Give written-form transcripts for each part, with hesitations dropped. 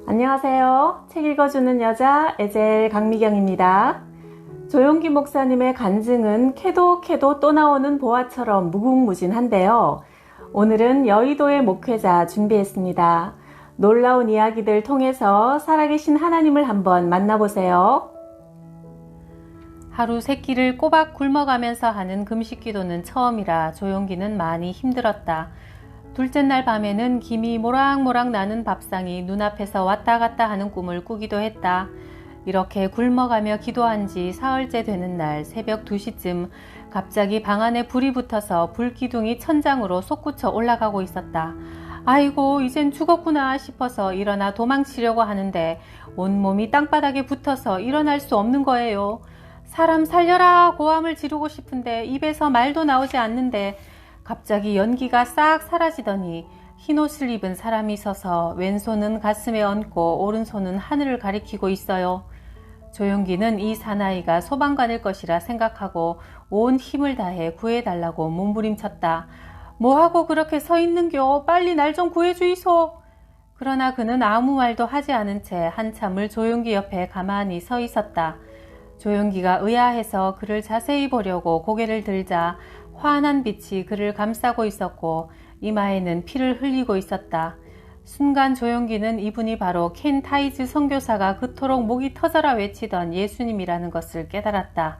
안녕하세요. 책 읽어주는 여자 에젤 강미경입니다. 조용기 목사님의 간증은 캐도 또 나오는 보화처럼 무궁무진한데요. 오늘은 여의도의 목회자 준비했습니다. 놀라운 이야기들 통해서 살아계신 하나님을 한번 만나보세요. 하루 3끼를 꼬박 굶어가면서 하는 금식 기도는 처음이라 조용기는 많이 힘들었다. 둘째 날 밤에는 김이 모락모락 나는 밥상이 눈앞에서 왔다 갔다 하는 꿈을 꾸기도 했다. 이렇게 굶어가며 기도한 지 사흘째 되는 날 새벽 2시쯤 갑자기 방 안에 불이 붙어서 불기둥이 천장으로 솟구쳐 올라가고 있었다. 아이고 이젠 죽었구나 싶어서 일어나 도망치려고 하는데 온몸이 땅바닥에 붙어서 일어날 수 없는 거예요. 사람 살려라 고함을 지르고 싶은데 입에서 말도 나오지 않는데 갑자기 연기가 싹 사라지더니 흰옷을 입은 사람이 서서 왼손은 가슴에 얹고 오른손은 하늘을 가리키고 있어요. 조용기는 이 사나이가 소방관일 것이라 생각하고 온 힘을 다해 구해달라고 몸부림쳤다. 뭐하고 그렇게 서 있는겨? 빨리 날 좀 구해주이소. 그러나 그는 아무 말도 하지 않은 채 한참을 조용기 옆에 가만히 서 있었다. 조용기가 의아해서 그를 자세히 보려고 고개를 들자 환한 빛이 그를 감싸고 있었고 이마에는 피를 흘리고 있었다. 순간 조용기는 이분이 바로 켄 타이즈 선교사가 그토록 목이 터져라 외치던 예수님이라는 것을 깨달았다.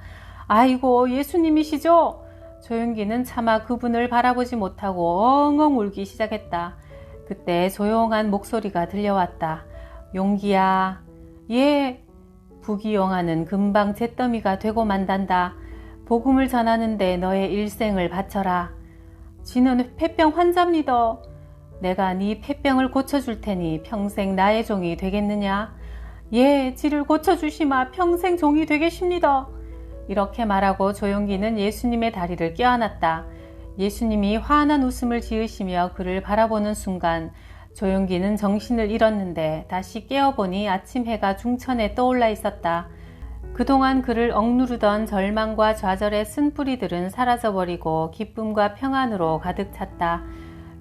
아이고 예수님이시죠? 조용기는 차마 그분을 바라보지 못하고 엉엉 울기 시작했다. 그때 조용한 목소리가 들려왔다. 용기야. 예. 부귀영화는 금방 잿더미가 되고 만단다. 복음을 전하는데 너의 일생을 바쳐라. 지는 폐병 환자입니다. 내가 네 폐병을 고쳐줄 테니 평생 나의 종이 되겠느냐? 예, 지를 고쳐주시마 평생 종이 되겠습니다. 이렇게 말하고 조용기는 예수님의 다리를 껴안았다. 예수님이 환한 웃음을 지으시며 그를 바라보는 순간 조용기는 정신을 잃었는데 다시 깨어보니 아침 해가 중천에 떠올라 있었다. 그동안 그를 억누르던 절망과 좌절의 쓴뿌리들은 사라져버리고 기쁨과 평안으로 가득 찼다.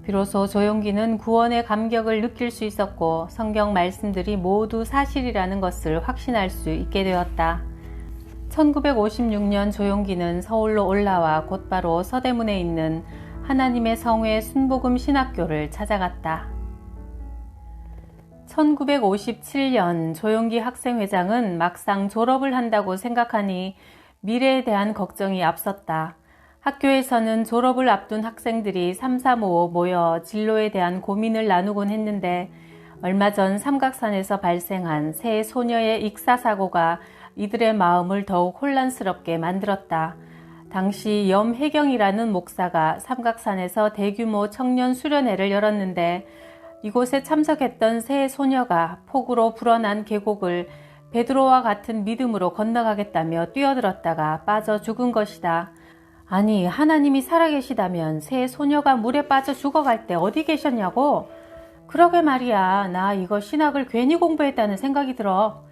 비로소 조용기는 구원의 감격을 느낄 수 있었고 성경 말씀들이 모두 사실이라는 것을 확신할 수 있게 되었다. 1956년 조용기는 서울로 올라와 곧바로 서대문에 있는 하나님의 성회 순복음 신학교를 찾아갔다. 1957년 조용기 학생회장은 막상 졸업을 한다고 생각하니 미래에 대한 걱정이 앞섰다. 학교에서는 졸업을 앞둔 학생들이 삼삼오오 모여 진로에 대한 고민을 나누곤 했는데 얼마 전 삼각산에서 발생한 세 소녀의 익사사고가 이들의 마음을 더욱 혼란스럽게 만들었다. 당시 염혜경이라는 목사가 삼각산에서 대규모 청년 수련회를 열었는데 이곳에 참석했던 세 소녀가 폭우로 불어난 계곡을 베드로와 같은 믿음으로 건너가겠다며 뛰어들었다가 빠져 죽은 것이다. 아니 하나님이 살아계시다면 세 소녀가 물에 빠져 죽어갈 때 어디 계셨냐고? 그러게 말이야. 나 이거 신학을 괜히 공부했다는 생각이 들어.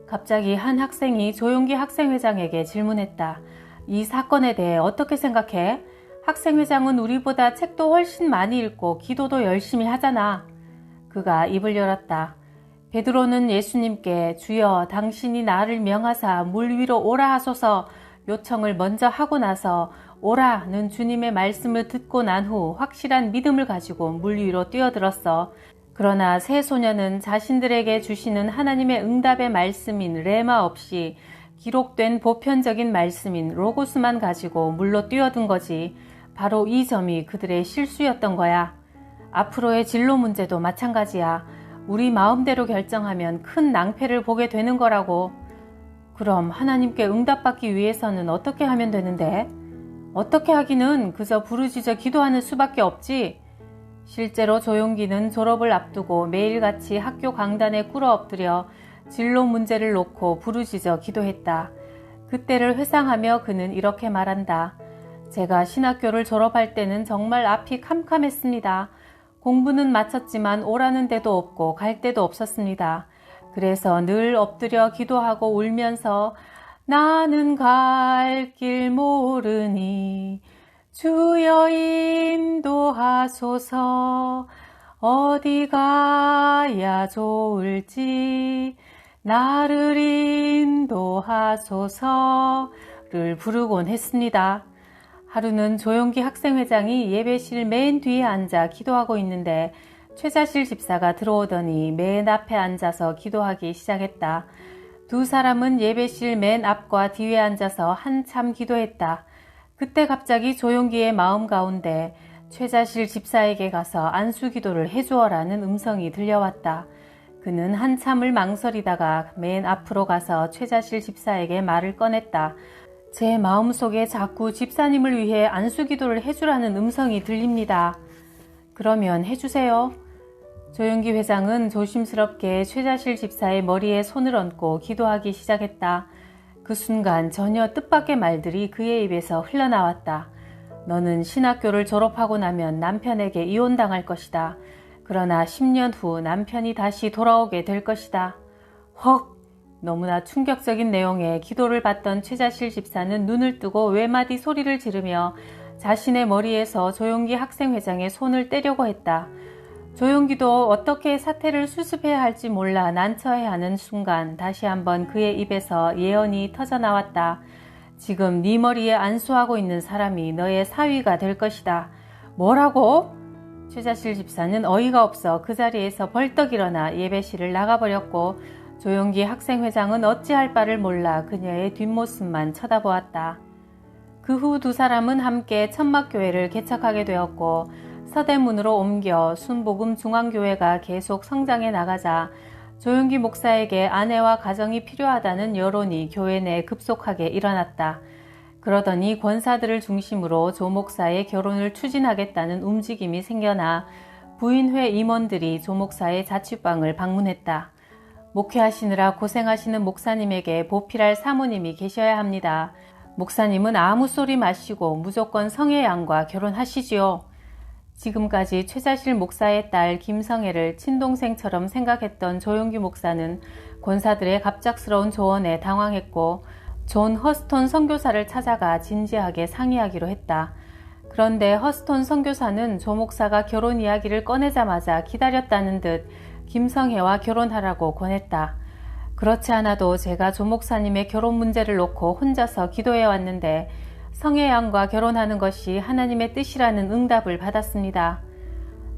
갑자기 한 학생이 조용기 학생회장에게 질문했다. 이 사건에 대해 어떻게 생각해? 학생회장은 우리보다 책도 훨씬 많이 읽고 기도도 열심히 하잖아. 그가 입을 열었다. 베드로는 예수님께 주여 당신이 나를 명하사 물 위로 오라 하소서 요청을 먼저 하고 나서 오라는 주님의 말씀을 듣고 난 후 확실한 믿음을 가지고 물 위로 뛰어들었어. 그러나 세 소녀는 자신들에게 주시는 하나님의 응답의 말씀인 레마 없이 기록된 보편적인 말씀인 로고스만 가지고 물로 뛰어든 거지. 바로 이 점이 그들의 실수였던 거야. 앞으로의 진로 문제도 마찬가지야. 우리 마음대로 결정하면 큰 낭패를 보게 되는 거라고. 그럼 하나님께 응답받기 위해서는 어떻게 하면 되는데? 어떻게 하기는 그저 부르짖어 기도하는 수밖에 없지. 실제로 조용기는 졸업을 앞두고 매일같이 학교 강단에 꿇어 엎드려 진로 문제를 놓고 부르짖어 기도했다. 그때를 회상하며 그는 이렇게 말한다. 제가 신학교를 졸업할 때는 정말 앞이 캄캄했습니다. 공부는 마쳤지만 오라는 데도 없고 갈 데도 없었습니다. 그래서 늘 엎드려 기도하고 울면서 나는 갈 길 모르니 주여 인도하소서 어디 가야 좋을지 나를 인도하소서를 부르곤 했습니다. 하루는 조용기 학생회장이 예배실 맨 뒤에 앉아 기도하고 있는데 최자실 집사가 들어오더니 맨 앞에 앉아서 기도하기 시작했다. 두 사람은 예배실 맨 앞과 뒤에 앉아서 한참 기도했다. 그때 갑자기 조용기의 마음 가운데 최자실 집사에게 가서 안수기도를 해주어라는 음성이 들려왔다. 그는 한참을 망설이다가 맨 앞으로 가서 최자실 집사에게 말을 꺼냈다. 제 마음속에 자꾸 집사님을 위해 안수기도를 해주라는 음성이 들립니다. 그러면 해주세요. 조용기 회장은 조심스럽게 최자실 집사의 머리에 손을 얹고 기도하기 시작했다. 그 순간 전혀 뜻밖의 말들이 그의 입에서 흘러나왔다. 너는 신학교를 졸업하고 나면 남편에게 이혼당할 것이다. 그러나 10년 후 남편이 다시 돌아오게 될 것이다. 헉! 너무나 충격적인 내용의 기도를 받던 최자실 집사는 눈을 뜨고 외마디 소리를 지르며 자신의 머리에서 조용기 학생회장의 손을 떼려고 했다. 조용기도 어떻게 사태를 수습해야 할지 몰라 난처해하는 순간 다시 한번 그의 입에서 예언이 터져나왔다. 지금 네 머리에 안수하고 있는 사람이 너의 사위가 될 것이다. 뭐라고? 최자실 집사는 어이가 없어 그 자리에서 벌떡 일어나 예배실을 나가버렸고 조용기 학생회장은 어찌할 바를 몰라 그녀의 뒷모습만 쳐다보았다. 그 후 두 사람은 함께 천막교회를 개척하게 되었고 서대문으로 옮겨 순복음 중앙교회가 계속 성장해 나가자 조용기 목사에게 아내와 가정이 필요하다는 여론이 교회 내 급속하게 일어났다. 그러더니 권사들을 중심으로 조 목사의 결혼을 추진하겠다는 움직임이 생겨나 부인회 임원들이 조 목사의 자취방을 방문했다. 목회하시느라 고생하시는 목사님에게 보필할 사모님이 계셔야 합니다. 목사님은 아무 소리 마시고 무조건 성의 양과 결혼하시지요. 지금까지 최자실 목사의 딸 김성애를 친동생처럼 생각했던 조용기 목사는 권사들의 갑작스러운 조언에 당황했고 존 허스톤 선교사를 찾아가 진지하게 상의하기로 했다. 그런데 허스톤 선교사는 조 목사가 결혼 이야기를 꺼내자마자 기다렸다는 듯 김성애와 결혼하라고 권했다. 그렇지 않아도 제가 조 목사님의 결혼 문제를 놓고 혼자서 기도해 왔는데 성의 양과 결혼하는 것이 하나님의 뜻이라는 응답을 받았습니다.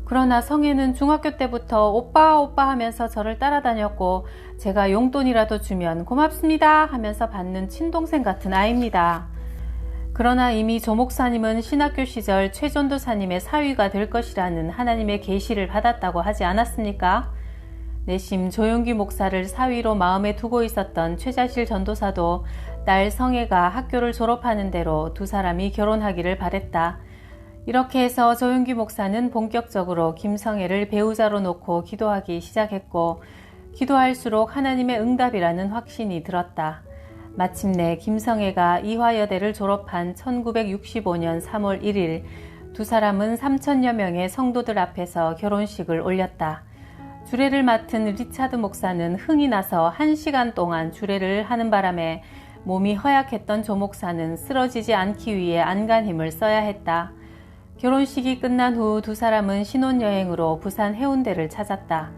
그러나 성애는 중학교 때부터 오빠 오빠 하면서 저를 따라다녔고 제가 용돈이라도 주면 고맙습니다 하면서 받는 친동생 같은 아이입니다. 그러나 이미 조 목사님은 신학교 시절 최 전도사님의 사위가 될 것이라는 하나님의 계시를 받았다고 하지 않았습니까? 내심 조용기 목사를 사위로 마음에 두고 있었던 최자실 전도사도 딸 성애가 학교를 졸업하는 대로 두 사람이 결혼하기를 바랬다. 이렇게 해서 조용기 목사는 본격적으로 김성애를 배우자로 놓고 기도하기 시작했고 기도할수록 하나님의 응답이라는 확신이 들었다. 마침내 김성애가 이화여대를 졸업한 1965년 3월 1일 두 사람은 3,000여 명의 성도들 앞에서 결혼식을 올렸다. 주례를 맡은 리차드 목사는 흥이 나서 1시간 동안 주례를 하는 바람에 몸이 허약했던 조 목사는 쓰러지지 않기 위해 안간힘을 써야 했다. 결혼식이 끝난 후 두 사람은 신혼여행으로 부산 해운대를 찾았다.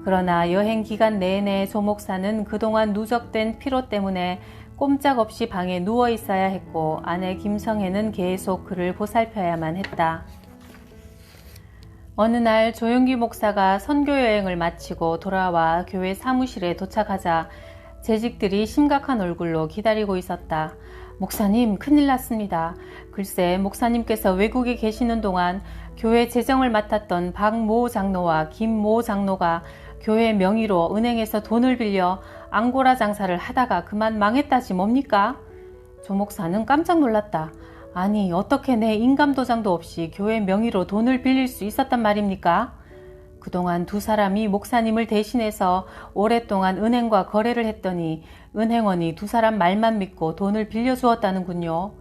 그러나 여행 기간 내내 조 목사는 그동안 누적된 피로 때문에 꼼짝없이 방에 누워 있어야 했고 아내 김성애는 계속 그를 보살펴야만 했다. 어느 날 조용기 목사가 선교여행을 마치고 돌아와 교회 사무실에 도착하자 재직들이 심각한 얼굴로 기다리고 있었다. 목사님, 큰일 났습니다. 글쎄 목사님께서 외국에 계시는 동안 교회 재정을 맡았던 박모 장로와 김모 장로가 교회 명의로 은행에서 돈을 빌려 앙고라 장사를 하다가 그만 망했다지 뭡니까? 조 목사는 깜짝 놀랐다. 아니 어떻게 내 인감도장도 없이 교회 명의로 돈을 빌릴 수 있었단 말입니까? 그동안 두 사람이 목사님을 대신해서 오랫동안 은행과 거래를 했더니 은행원이 두 사람 말만 믿고 돈을 빌려주었다는군요.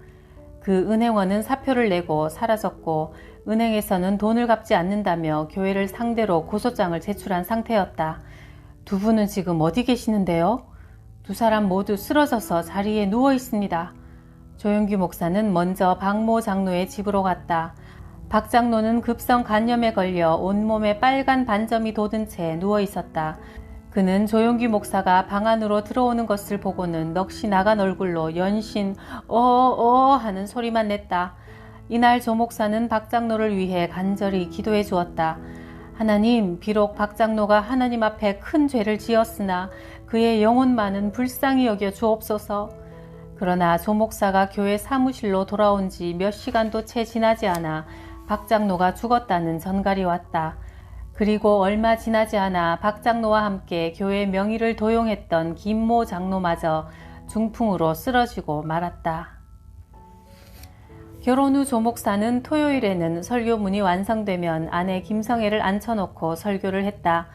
그 은행원은 사표를 내고 사라졌고 은행에서는 돈을 갚지 않는다며 교회를 상대로 고소장을 제출한 상태였다. 두 분은 지금 어디 계시는데요? 두 사람 모두 쓰러져서 자리에 누워 있습니다. 조용기 목사는 먼저 박모 장로의 집으로 갔다. 박장로는 급성 간염에 걸려 온몸에 빨간 반점이 돋은 채 누워 있었다. 그는 조용기 목사가 방 안으로 들어오는 것을 보고는 넋이 나간 얼굴로 연신 하는 소리만 냈다. 이날 조 목사는 박장로를 위해 간절히 기도해 주었다. 하나님, 비록 박장로가 하나님 앞에 큰 죄를 지었으나 그의 영혼만은 불쌍히 여겨 주옵소서. 그러나 조 목사가 교회 사무실로 돌아온 지 몇 시간도 채 지나지 않아 박장로가 죽었다는 전갈이 왔다. 그리고 얼마 지나지 않아 박장로와 함께 교회 명의를 도용했던 김모 장로마저 중풍으로 쓰러지고 말았다. 결혼 후 조 목사는 토요일에는 설교문이 완성되면 아내 김성애를 앉혀놓고 설교를 했다.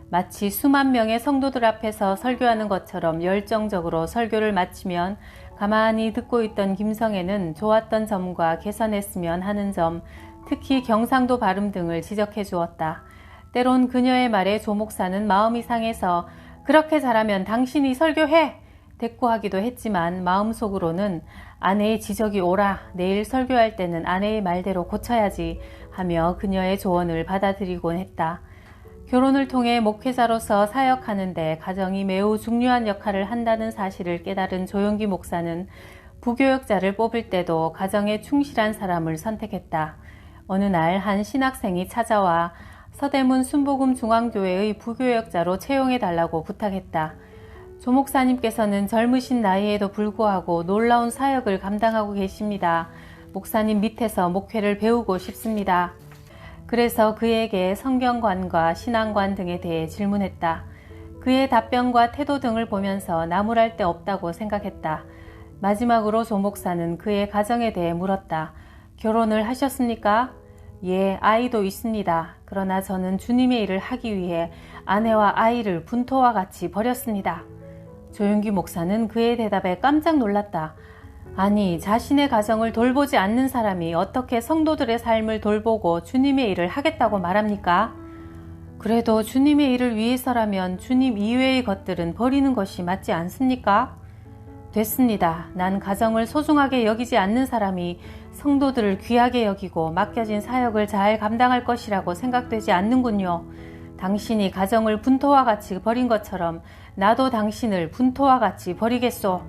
마치 수만 명의 성도들 앞에서 설교하는 것처럼 열정적으로 설교를 마치면 가만히 듣고 있던 김성애는 좋았던 점과 개선했으면 하는 점, 특히 경상도 발음 등을 지적해 주었다. 때론 그녀의 말에 조 목사는 마음이 상해서 그렇게 잘하면 당신이 설교해! 대꾸하기도 했지만 마음속으로는 아내의 지적이 옳아, 내일 설교할 때는 아내의 말대로 고쳐야지 하며 그녀의 조언을 받아들이곤 했다. 결혼을 통해 목회자로서 사역하는데 가정이 매우 중요한 역할을 한다는 사실을 깨달은 조용기 목사는 부교역자를 뽑을 때도 가정에 충실한 사람을 선택했다. 어느 날 한 신학생이 찾아와 서대문 순복음 중앙교회의 부교역자로 채용해달라고 부탁했다. 조 목사님께서는 젊으신 나이에도 불구하고 놀라운 사역을 감당하고 계십니다. 목사님 밑에서 목회를 배우고 싶습니다. 그래서 그에게 성경관과 신앙관 등에 대해 질문했다. 그의 답변과 태도 등을 보면서 나무랄 데 없다고 생각했다. 마지막으로 조 목사는 그의 가정에 대해 물었다. 결혼을 하셨습니까? 예, 아이도 있습니다. 그러나 저는 주님의 일을 하기 위해 아내와 아이를 분토와 같이 버렸습니다. 조용기 목사는 그의 대답에 깜짝 놀랐다. 아니, 자신의 가정을 돌보지 않는 사람이 어떻게 성도들의 삶을 돌보고 주님의 일을 하겠다고 말합니까? 그래도 주님의 일을 위해서라면 주님 이외의 것들은 버리는 것이 맞지 않습니까? 됐습니다. 난 가정을 소중하게 여기지 않는 사람이 성도들을 귀하게 여기고 맡겨진 사역을 잘 감당할 것이라고 생각되지 않는군요. 당신이 가정을 분토와 같이 버린 것처럼 나도 당신을 분토와 같이 버리겠소.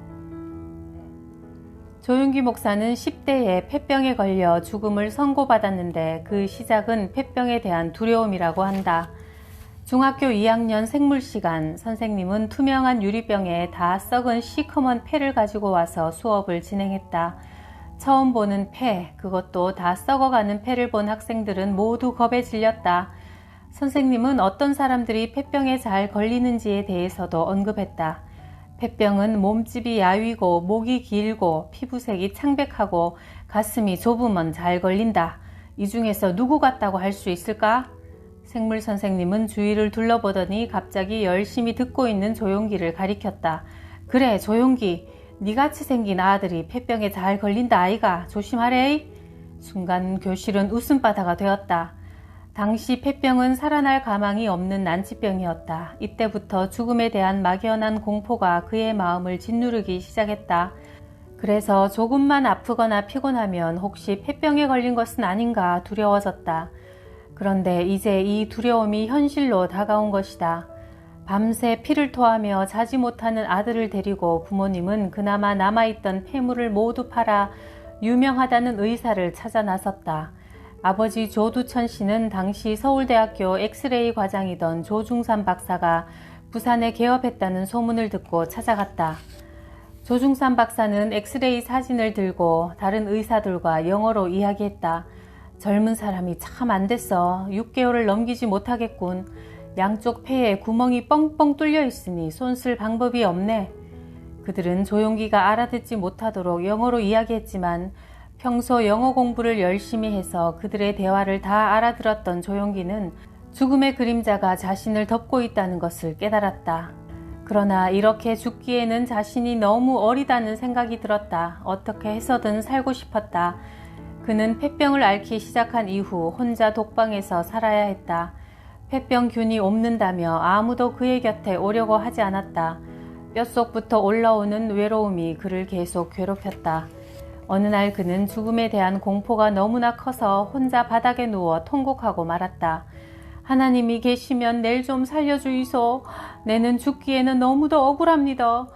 조용기 목사는 10대에 폐병에 걸려 죽음을 선고받았는데 그 시작은 폐병에 대한 두려움이라고 한다. 중학교 2학년 생물 시간, 선생님은 투명한 유리병에 다 썩은 시커먼 폐를 가지고 와서 수업을 진행했다. 처음 보는 폐, 그것도 다 썩어가는 폐를 본 학생들은 모두 겁에 질렸다. 선생님은 어떤 사람들이 폐병에 잘 걸리는지에 대해서도 언급했다. 폐병은 몸집이 야위고 목이 길고 피부색이 창백하고 가슴이 좁으면 잘 걸린다. 이 중에서 누구 같다고 할 수 있을까? 생물 선생님은 주위를 둘러보더니 갑자기 열심히 듣고 있는 조용기를 가리켰다. 그래, 조용기. 니같이 생긴 아들이 폐병에 잘 걸린다 아이가. 조심하래. 순간 교실은 웃음바다가 되었다. 당시 폐병은 살아날 가망이 없는 난치병이었다. 이때부터 죽음에 대한 막연한 공포가 그의 마음을 짓누르기 시작했다. 그래서 조금만 아프거나 피곤하면 혹시 폐병에 걸린 것은 아닌가 두려워졌다. 그런데 이제 이 두려움이 현실로 다가온 것이다. 밤새 피를 토하며 자지 못하는 아들을 데리고 부모님은 그나마 남아있던 폐물을 모두 팔아 유명하다는 의사를 찾아 나섰다. 아버지 조두천 씨는 당시 서울대학교 엑스레이 과장이던 조중삼 박사가 부산에 개업했다는 소문을 듣고 찾아갔다. 조중삼 박사는 엑스레이 사진을 들고 다른 의사들과 영어로 이야기했다. 젊은 사람이 참 안 됐어. 6개월을 넘기지 못하겠군. 양쪽 폐에 구멍이 뻥뻥 뚫려 있으니 손 쓸 방법이 없네. 그들은 조용기가 알아듣지 못하도록 영어로 이야기했지만 평소 영어 공부를 열심히 해서 그들의 대화를 다 알아들었던 조용기는 죽음의 그림자가 자신을 덮고 있다는 것을 깨달았다. 그러나 이렇게 죽기에는 자신이 너무 어리다는 생각이 들었다. 어떻게 해서든 살고 싶었다. 그는 폐병을 앓기 시작한 이후 혼자 독방에서 살아야 했다. 폐병균이 옮는다며 아무도 그의 곁에 오려고 하지 않았다. 뼛속부터 올라오는 외로움이 그를 계속 괴롭혔다. 어느 날 그는 죽음에 대한 공포가 너무나 커서 혼자 바닥에 누워 통곡하고 말았다. 하나님이 계시면 낼 좀 살려주이소. 내는 죽기에는 너무도 억울합니다.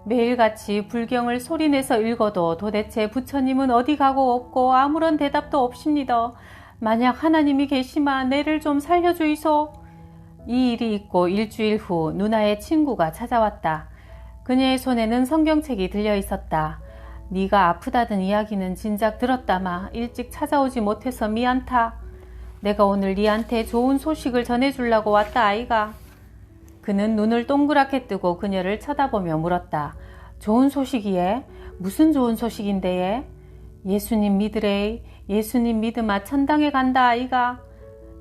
매일같이 불경을 소리내서 읽어도 도대체 부처님은 어디 가고 없고 아무런 대답도 없습니다. 만약 하나님이 계시마 내를 좀 살려주이소. 이 일이 있고 일주일 후 누나의 친구가 찾아왔다. 그녀의 손에는 성경책이 들려 있었다. 네가 아프다던 이야기는 진작 들었다마 일찍 찾아오지 못해서 미안타. 내가 오늘 네한테 좋은 소식을 전해주려고 왔다 아이가. 그는 눈을 동그랗게 뜨고 그녀를 쳐다보며 물었다. 좋은 소식이에? 무슨 좋은 소식인데에? 예수님 믿으래. 예수님 믿으마 천당에 간다 아이가.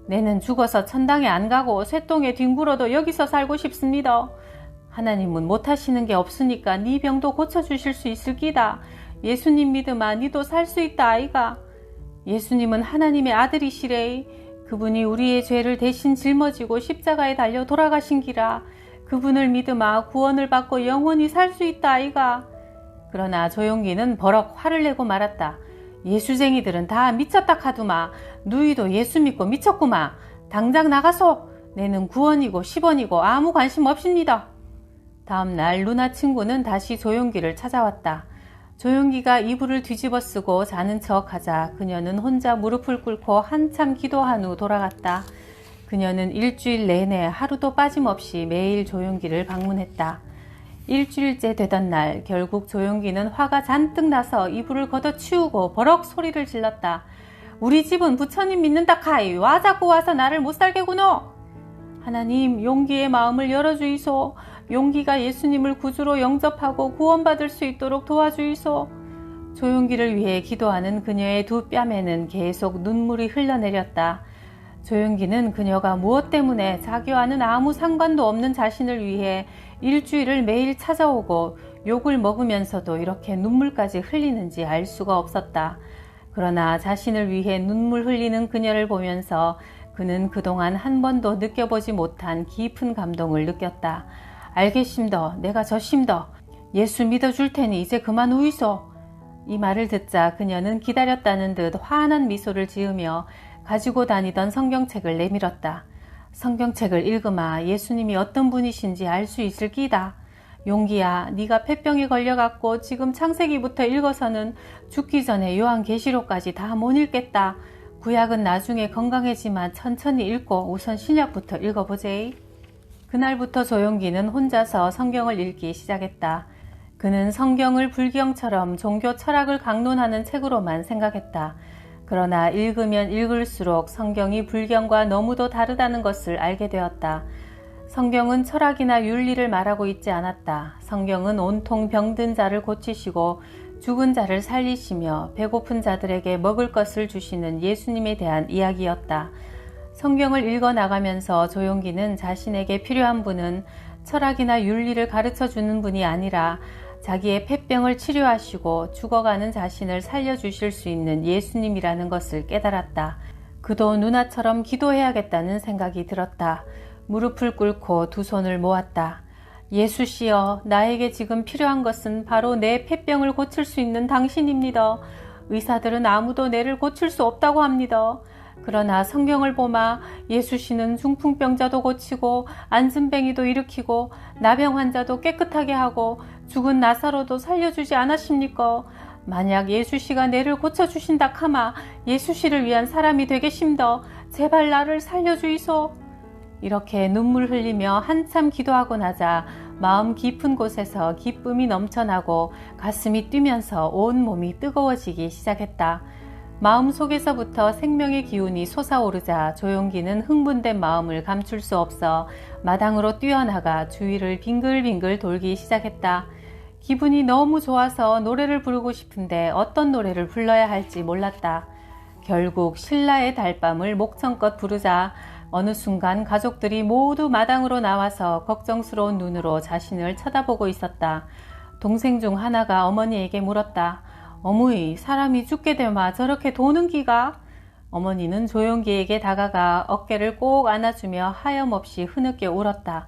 내는 죽어서 천당에 안 가고 쇠똥에 뒹굴어도 여기서 살고 싶습니다. 하나님은 못하시는 게 없으니까 네 병도 고쳐주실 수 있을 끼다. 예수님 믿으마 니도 살 수 있다 아이가. 예수님은 하나님의 아들이시래. 그분이 우리의 죄를 대신 짊어지고 십자가에 달려 돌아가신 기라. 그분을 믿으마 구원을 받고 영원히 살 수 있다 아이가. 그러나 조용기는 버럭 화를 내고 말았다. 예수쟁이들은 다 미쳤다 카두마. 누이도 예수 믿고 미쳤구마. 당장 나가소. 내는 9원이고 10원이고 아무 관심 없습니다. 다음 날 누나 친구는 다시 조용기를 찾아왔다. 조용기가 이불을 뒤집어 쓰고 자는 척하자 그녀는 혼자 무릎을 꿇고 한참 기도한 후 돌아갔다. 그녀는 일주일 내내 하루도 빠짐없이 매일 조용기를 방문했다. 일주일째 되던 날 결국 조용기는 화가 잔뜩 나서 이불을 걷어치우고 버럭 소리를 질렀다. 우리 집은 부처님 믿는다 카이. 와 자꾸 와서 나를 못살게 구노. 하나님 용기의 마음을 열어주이소. 용기가 예수님을 구주로 영접하고 구원받을 수 있도록 도와주이소. 조용기를 위해 기도하는 그녀의 두 뺨에는 계속 눈물이 흘러내렸다. 조용기는 그녀가 무엇 때문에 자기와는 아무 상관도 없는 자신을 위해 일주일을 매일 찾아오고 욕을 먹으면서도 이렇게 눈물까지 흘리는지 알 수가 없었다. 그러나 자신을 위해 눈물 흘리는 그녀를 보면서 그는 그동안 한 번도 느껴보지 못한 깊은 감동을 느꼈다. 알겠심더. 내가 졌심더. 예수 믿어줄 테니 이제 그만 우이소. 이 말을 듣자 그녀는 기다렸다는 듯 환한 미소를 지으며 가지고 다니던 성경책을 내밀었다. 성경책을 읽으마 예수님이 어떤 분이신지 알 수 있을 끼다. 용기야, 네가 폐병에 걸려갖고 지금 창세기부터 읽어서는 죽기 전에 요한계시록까지 다 못 읽겠다. 구약은 나중에 건강해지만 천천히 읽고 우선 신약부터 읽어보제. 그날부터 조용기는 혼자서 성경을 읽기 시작했다. 그는 성경을 불경처럼 종교 철학을 강론하는 책으로만 생각했다. 그러나 읽으면 읽을수록 성경이 불경과 너무도 다르다는 것을 알게 되었다. 성경은 철학이나 윤리를 말하고 있지 않았다. 성경은 온통 병든 자를 고치시고 죽은 자를 살리시며 배고픈 자들에게 먹을 것을 주시는 예수님에 대한 이야기였다. 성경을 읽어나가면서 조용기는 자신에게 필요한 분은 철학이나 윤리를 가르쳐주는 분이 아니라 자기의 폐병을 치료하시고 죽어가는 자신을 살려주실 수 있는 예수님이라는 것을 깨달았다. 그도 누나처럼 기도해야겠다는 생각이 들었다. 무릎을 꿇고 두 손을 모았다. 예수시여, 나에게 지금 필요한 것은 바로 내 폐병을 고칠 수 있는 당신입니다. 의사들은 아무도 내를 고칠 수 없다고 합니다. 그러나 성경을 보마 예수씨는 중풍병자도 고치고 안진뱅이도 일으키고 나병 환자도 깨끗하게 하고 죽은 나사로도 살려주지 않았습니까? 만약 예수씨가 내를 고쳐주신다 카마 예수씨를 위한 사람이 되겠심더. 제발 나를 살려주이소. 이렇게 눈물 흘리며 한참 기도하고 나자 마음 깊은 곳에서 기쁨이 넘쳐나고 가슴이 뛰면서 온 몸이 뜨거워지기 시작했다. 마음속에서부터 생명의 기운이 솟아오르자 조용기는 흥분된 마음을 감출 수 없어 마당으로 뛰어나가 주위를 빙글빙글 돌기 시작했다. 기분이 너무 좋아서 노래를 부르고 싶은데 어떤 노래를 불러야 할지 몰랐다. 결국 신라의 달밤을 목청껏 부르자 어느 순간 가족들이 모두 마당으로 나와서 걱정스러운 눈으로 자신을 쳐다보고 있었다. 동생 중 하나가 어머니에게 물었다. 어머니, 사람이 죽게 되마 저렇게 도는 기가? 어머니는 조용기에게 다가가 어깨를 꼭 안아주며 하염없이 흐느껴 울었다.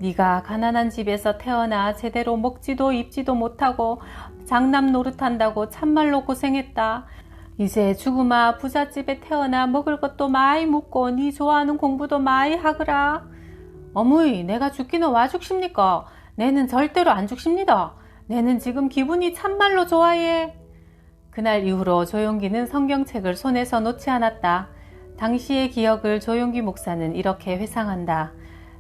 네가 가난한 집에서 태어나 제대로 먹지도 입지도 못하고 장남 노릇한다고 참말로 고생했다. 이제 죽으마 부잣집에 태어나 먹을 것도 많이 묻고 네 좋아하는 공부도 많이 하거라. 어머니, 내가 죽기는 와 죽십니까? 내는 절대로 안 죽십니다. 내는 지금 기분이 참말로 좋아해. 그날 이후로 조용기는 성경책을 손에서 놓지 않았다. 당시의 기억을 조용기 목사는 이렇게 회상한다.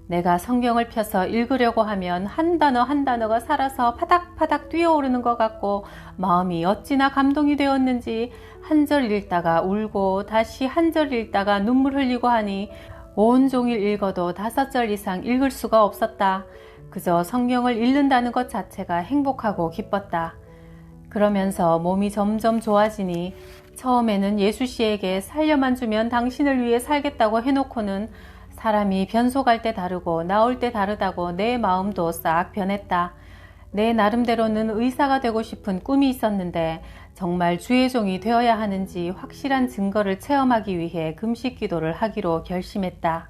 내가 성경을 펴서 읽으려고 하면 한 단어 한 단어가 살아서 파닥파닥 뛰어오르는 것 같고 마음이 어찌나 감동이 되었는지 한 절 읽다가 울고 다시 한 절 읽다가 눈물 흘리고 하니 온종일 읽어도 5절 이상 읽을 수가 없었다. 그저 성경을 읽는다는 것 자체가 행복하고 기뻤다. 그러면서 몸이 점점 좋아지니 처음에는 예수 씨에게 살려만 주면 당신을 위해 살겠다고 해놓고는 사람이 변속할 때 다르고 나올 때 다르다고 내 마음도 싹 변했다. 내 나름대로는 의사가 되고 싶은 꿈이 있었는데 정말 주의 종이 되어야 하는지 확실한 증거를 체험하기 위해 금식 기도를 하기로 결심했다.